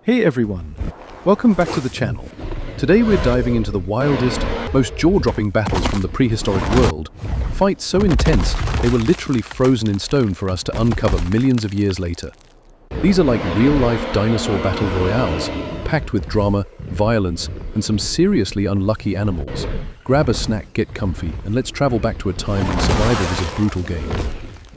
Hey everyone, welcome back to the channel. Today we're diving into the wildest, most jaw-dropping battles from the prehistoric world. Fights so intense, they were literally frozen in stone for us to uncover millions of years later. These are like real-life dinosaur battle royales, packed with drama, violence, and some seriously unlucky animals. Grab a snack, get comfy, and let's travel back to a time when survival was a brutal game.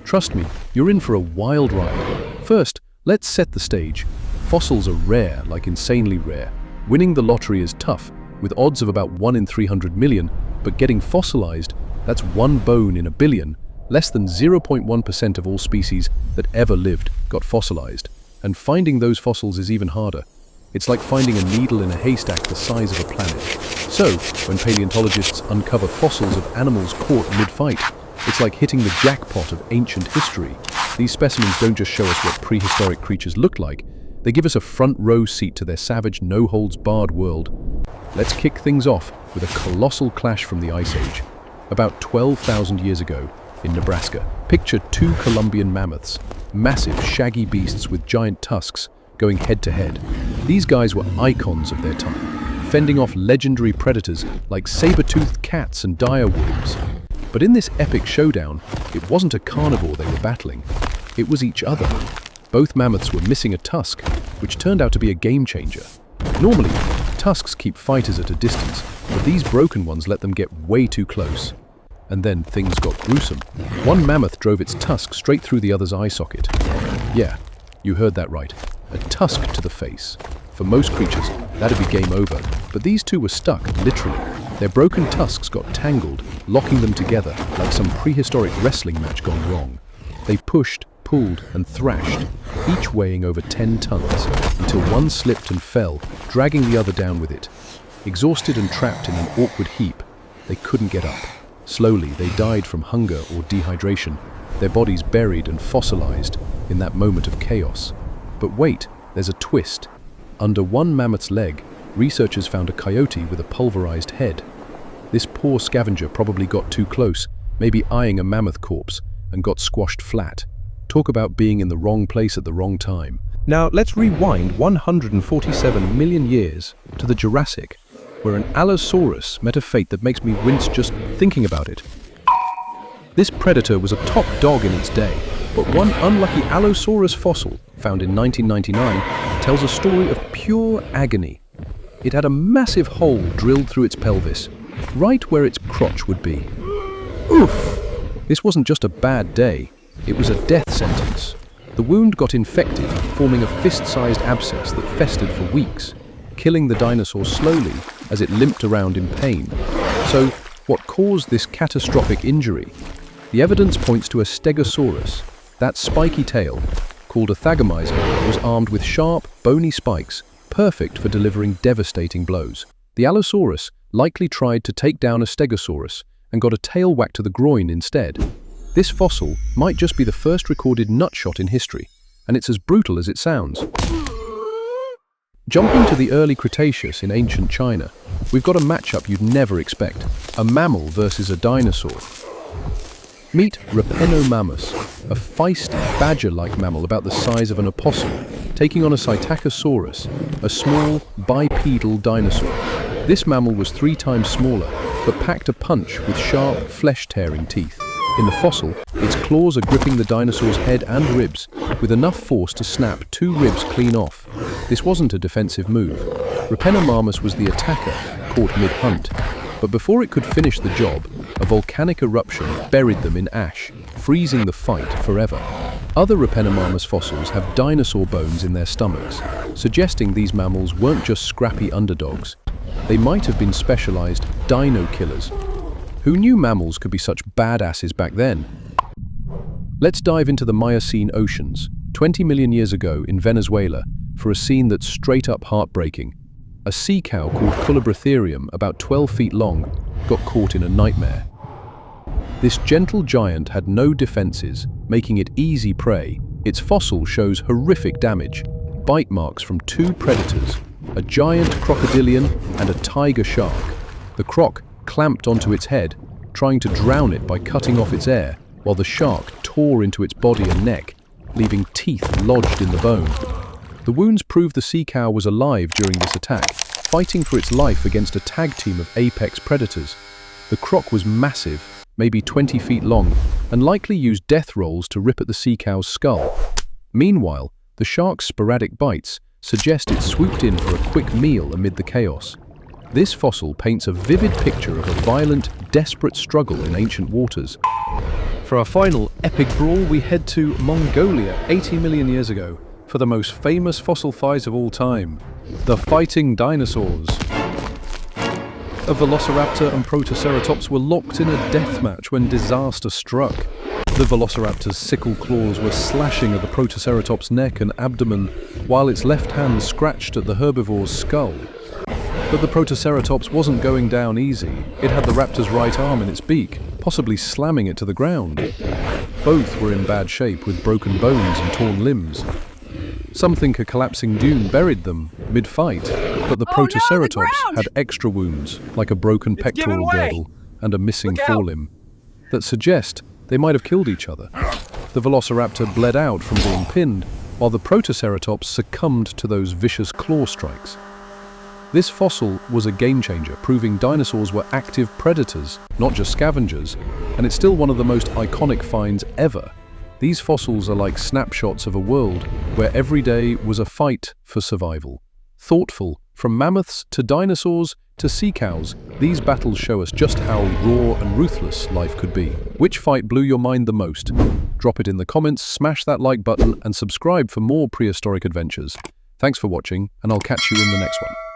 Trust me, you're in for a wild ride. First, let's set the stage. Fossils are rare, like insanely rare. Winning the lottery is tough, with odds of about 1 in 300 million, but getting fossilized, that's one bone in a billion. Less than 0.1% of all species that ever lived got fossilized. And finding those fossils is even harder. It's like finding a needle in a haystack the size of a planet. So, when paleontologists uncover fossils of animals caught mid-fight, it's like hitting the jackpot of ancient history. These specimens don't just show us what prehistoric creatures looked like, they give us a front-row seat to their savage, no-holds-barred world. Let's kick things off with a colossal clash from the Ice Age. About 12,000 years ago, in Nebraska, picture two Columbian mammoths, massive, shaggy beasts with giant tusks, going head-to-head. These guys were icons of their time, fending off legendary predators like saber-toothed cats and dire wolves. But in this epic showdown, it wasn't a carnivore they were battling, it was each other. Both mammoths were missing a tusk, which turned out to be a game-changer. Normally, tusks keep fighters at a distance, but these broken ones let them get way too close. And then things got gruesome. One mammoth drove its tusk straight through the other's eye socket. Yeah, you heard that right. A tusk to the face. For most creatures, that'd be game over, but these two were stuck, literally. Their broken tusks got tangled, locking them together like some prehistoric wrestling match gone wrong. They pushed, pulled and thrashed, each weighing over 10 tons, until one slipped and fell, dragging the other down with it. Exhausted and trapped in an awkward heap, they couldn't get up. Slowly, they died from hunger or dehydration, their bodies buried and fossilized in that moment of chaos. But wait, there's a twist. Under one mammoth's leg, researchers found a coyote with a pulverized head. This poor scavenger probably got too close, maybe eyeing a mammoth corpse, and got squashed flat. Talk about being in the wrong place at the wrong time. Now let's rewind 147 million years to the Jurassic, where an Allosaurus met a fate that makes me wince just thinking about it. This predator was a top dog in its day, but one unlucky Allosaurus fossil, found in 1999, tells a story of pure agony. It had a massive hole drilled through its pelvis, right where its crotch would be. Oof! This wasn't just a bad day. It was a death sentence. The wound got infected, forming a fist-sized abscess that festered for weeks, killing the dinosaur slowly as it limped around in pain. So, what caused this catastrophic injury? The evidence points to a Stegosaurus. That spiky tail, called a Thagomizer, was armed with sharp, bony spikes, perfect for delivering devastating blows. The Allosaurus likely tried to take down a Stegosaurus and got a tail whack to the groin instead. This fossil might just be the first recorded nutshot in history, and it's as brutal as it sounds. Jumping to the early Cretaceous in ancient China, we've got a matchup you'd never expect, a mammal versus a dinosaur. Meet Mammoth, a feisty, badger-like mammal about the size of an opossum, taking on a Psittacosaurus, a small, bipedal dinosaur. This mammal was 3 times smaller, but packed a punch with sharp, flesh-tearing teeth. In the fossil, its claws are gripping the dinosaur's head and ribs, with enough force to snap 2 ribs clean off. This wasn't a defensive move. Mammoth was the attacker, caught mid-hunt. But before it could finish the job, a volcanic eruption buried them in ash, freezing the fight forever. Other Mammoth fossils have dinosaur bones in their stomachs, suggesting these mammals weren't just scrappy underdogs. They might have been specialized dino killers. Who knew mammals could be such badasses back then? Let's dive into the Miocene oceans, 20 million years ago in Venezuela, for a scene that's straight up heartbreaking. A sea cow called Culebratherium, about 12 feet long, got caught in a nightmare. This gentle giant had no defenses, making it easy prey. Its fossil shows horrific damage, bite marks from 2 predators, a giant crocodilian and a tiger shark. The croc clamped onto its head, trying to drown it by cutting off its air, while the shark tore into its body and neck, leaving teeth lodged in the bone. The wounds prove the sea cow was alive during this attack, fighting for its life against a tag team of apex predators. The croc was massive, maybe 20 feet long, and likely used death rolls to rip at the sea cow's skull. Meanwhile, the shark's sporadic bites suggest it swooped in for a quick meal amid the chaos. This fossil paints a vivid picture of a violent, desperate struggle in ancient waters. For our final epic brawl, we head to Mongolia 80 million years ago for the most famous fossil finds of all time, the fighting dinosaurs. A velociraptor and protoceratops were locked in a deathmatch when disaster struck. The velociraptor's sickle claws were slashing at the protoceratops' neck and abdomen, while its left hand scratched at the herbivore's skull. But the protoceratops wasn't going down easy. It had the raptor's right arm in its beak, possibly slamming it to the ground. Both were in bad shape with broken bones and torn limbs. Some think a collapsing dune buried them mid-fight, but the protoceratops had extra wounds, like a broken pectoral girdle and a missing forelimb, that suggest they might have killed each other. The velociraptor bled out from being pinned, while the protoceratops succumbed to those vicious claw strikes. This fossil was a game-changer, proving dinosaurs were active predators, not just scavengers, and it's still one of the most iconic finds ever. These fossils are like snapshots of a world where every day was a fight for survival. Thoughtful, from mammoths to dinosaurs to sea cows, these battles show us just how raw and ruthless life could be. Which fight blew your mind the most? Drop it in the comments, smash that like button, and subscribe for more prehistoric adventures. Thanks for watching, and I'll catch you in the next one.